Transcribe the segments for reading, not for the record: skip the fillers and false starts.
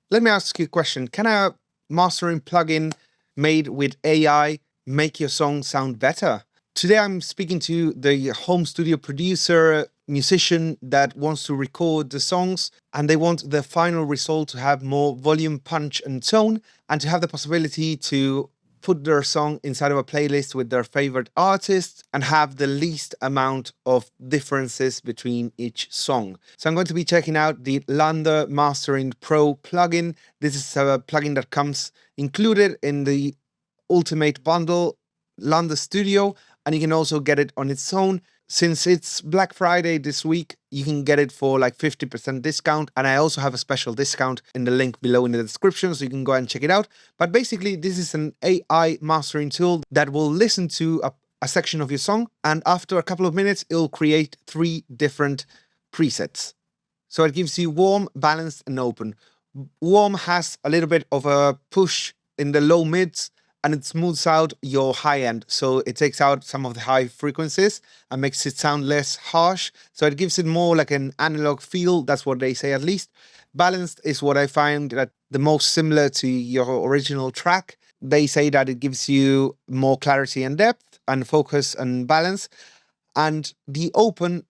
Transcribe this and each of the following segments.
Let me ask you a question. Can a mastering plugin made with AI make your song sound better? Today I'm speaking to the home studio producer, musician that wants to record the songs, and they want the final result to have more volume, punch, and tone, and to have the possibility to put their song inside of a playlist with their favorite artists and have the least amount of differences between each song. So I'm going to be checking out the Landr Mastering Pro plugin. This is a plugin that comes included in the Ultimate Bundle Landr Studio, and you can also get it on its own. Since it's Black Friday this week, you can get it for like 50% discount. And I also have a special discount in the link below in the description, so you can go and check it out. But basically, this is an AI mastering tool that will listen to a section of your song, and after a couple of minutes, it'll create 3 different presets. So it gives you warm, balanced, and open. Warm has a little bit of a push in the low mids, and it smooths out your high end. So it takes out some of the high frequencies and makes it sound less harsh. So it gives it more like an analog feel. That's what they say, at least. Balanced is what I find that the most similar to your original track. They say that it gives you more clarity and depth and focus and balance. And the open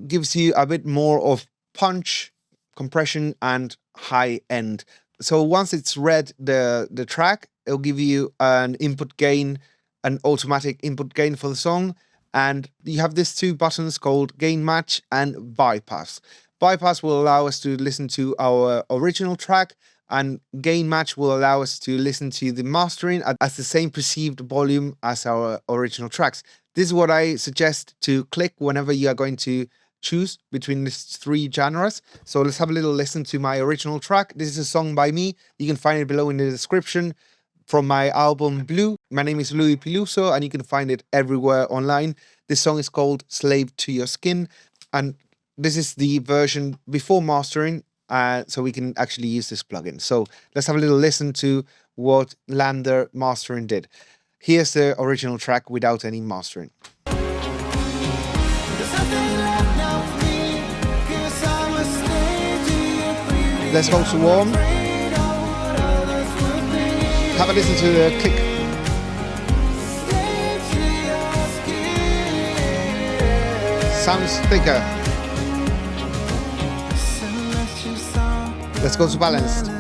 gives you a bit more of punch, compression, and high end. So once it's read the track, it'll give you an input gain, an automatic input gain for the song. And you have these 2 buttons called gain match and bypass. Bypass will allow us to listen to our original track, and gain match will allow us to listen to the mastering at the same perceived volume as our original tracks. This is what I suggest to click whenever you are going to choose between these 3 genres. So let's have a little listen to my original track. This is a song by me. You can find it below in the description from my album Blue. My name is Piluso, and you can find it everywhere online. This song is called Slave to Your Skin, and this is the version before mastering, so we can actually use this plugin. So let's have a little listen to what Landr Mastering did. Here's the original track without any mastering. Let's go to warm. Have a listen to the kick. Sounds thicker. Let's go to balanced.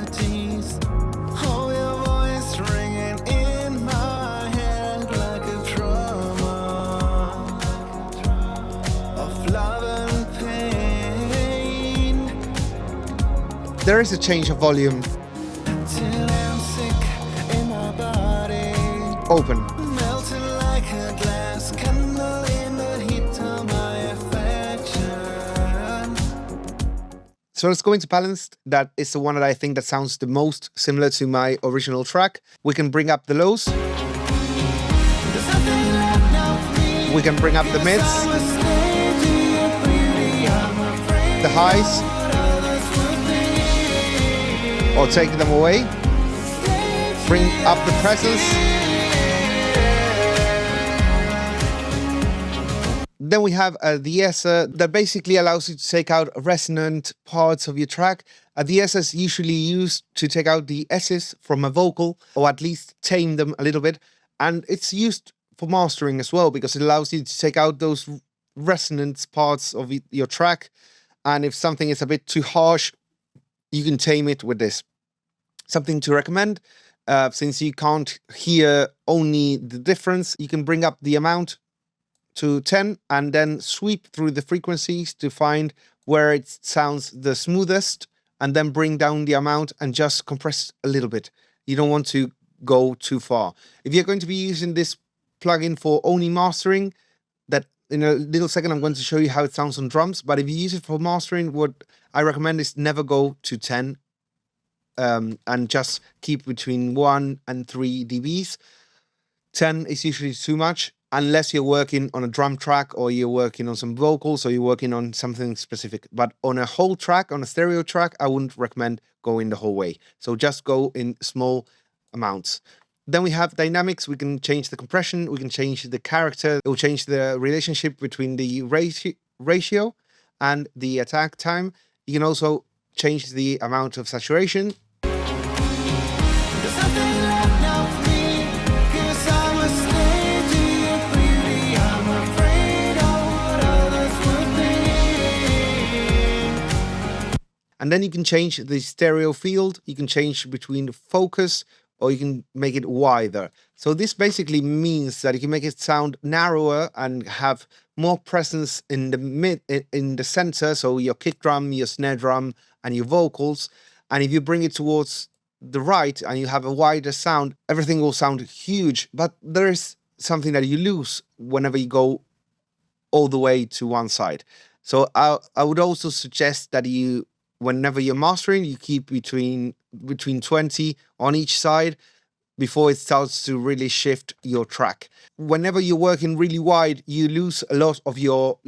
There is a change of volume. Open. So let's go into balanced. That is the one that I think that sounds the most similar to my original track. We can bring up the lows. We can bring up the mids. The highs. Or take them away. Bring up the presence. Then we have a de-esser that basically allows you to take out resonant parts of your track. A de-esser is usually used to take out the S's from a vocal, or at least tame them a little bit. And it's used for mastering as well, because it allows you to take out those resonant parts of your track. And if something is a bit too harsh, you can tame it with this. Something to recommend, since you can't hear only the difference, you can bring up the amount to 10 and then sweep through the frequencies to find where it sounds the smoothest, and then bring down the amount and just compress a little bit. You don't want to go too far. If you're going to be using this plugin for only mastering, that in a little second I'm going to show you how it sounds on drums, but if you use it for mastering, what I recommend is never go to 10, and just keep between 1 and 3 dBs. 10 is usually too much, unless you're working on a drum track, or you're working on some vocals, or you're working on something specific. But on a whole track, on a stereo track, I wouldn't recommend going the whole way. So just go in small amounts. Then we have dynamics. We can change the compression, we can change the character, it will change the relationship between the ratio and the attack time. You can also change the amount of saturation. And then you can change the stereo field, you can change between focus, or you can make it wider. So this basically means that you can make it sound narrower and have more presence in the center, so your kick drum, your snare drum, and your vocals. And if you bring it towards the right and you have a wider sound, everything will sound huge. But there is something that you lose whenever you go all the way to one side. So I would also suggest that you, whenever you're mastering, you keep between 20 on each side before it starts to really shift your track. Whenever you're working really wide, you lose a lot of your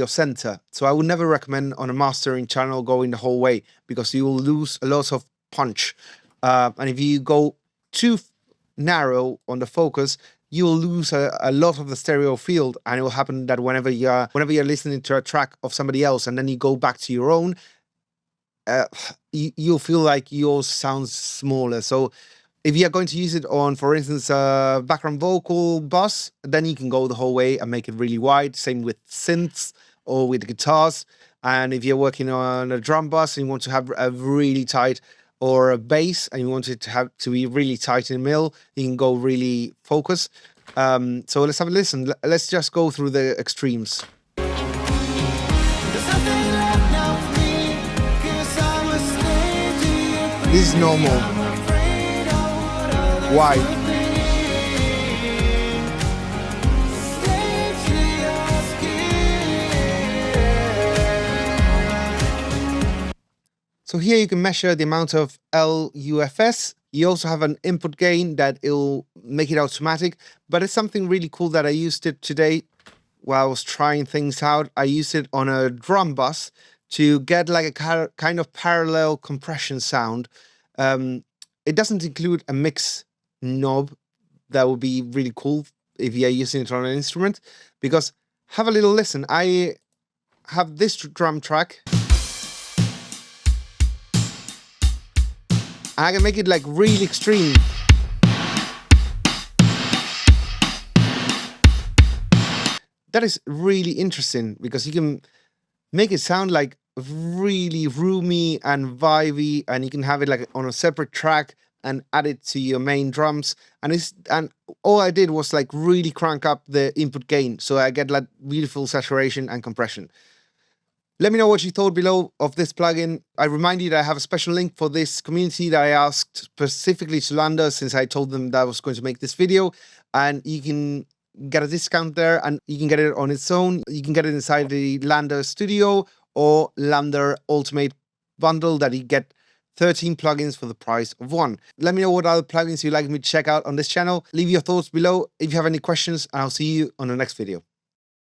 center. So I would never recommend on a mastering channel going the whole way, because you will lose a lot of punch. And if you go too narrow on the focus, you will lose a lot of the stereo field, and it will happen that whenever you're listening to a track of somebody else and then you go back to your own, you'll feel like yours sounds smaller. So if you're going to use it on, for instance, a background vocal bus, then you can go the whole way and make it really wide. Same with synths or with guitars. And if you're working on a drum bus and you want to have a really tight, or a bass and you want it to be really tight in the middle, you can go really focus. So let's have a listen. Let's just go through the extremes. This is normal. Wide. So here you can measure the amount of LUFS. You also have an input gain that it'll make it automatic, but it's something really cool that I used it today while I was trying things out. I used it on a drum bus to get like a kind of parallel compression sound. It doesn't include a mix knob. That would be really cool if you're using it on an instrument, because have a little listen. I have this drum track. I can make it like really extreme. That is really interesting, because you can make it sound like really roomy and vibey, and you can have it like on a separate track and add it to your main drums. And all I did was like really crank up the input gain, so I get like beautiful saturation and compression. Let me know what you thought below of this plugin. I remind you that I have a special link for this community that I asked specifically to Landr, since I told them that I was going to make this video, and you can get a discount there, and you can get it on its own. You can get it inside the Landr Studio or Landr Ultimate bundle that you get 13 plugins for the price of one. Let me know what other plugins you'd like me to check out on this channel. Leave your thoughts below if you have any questions, and I'll see you on the next video.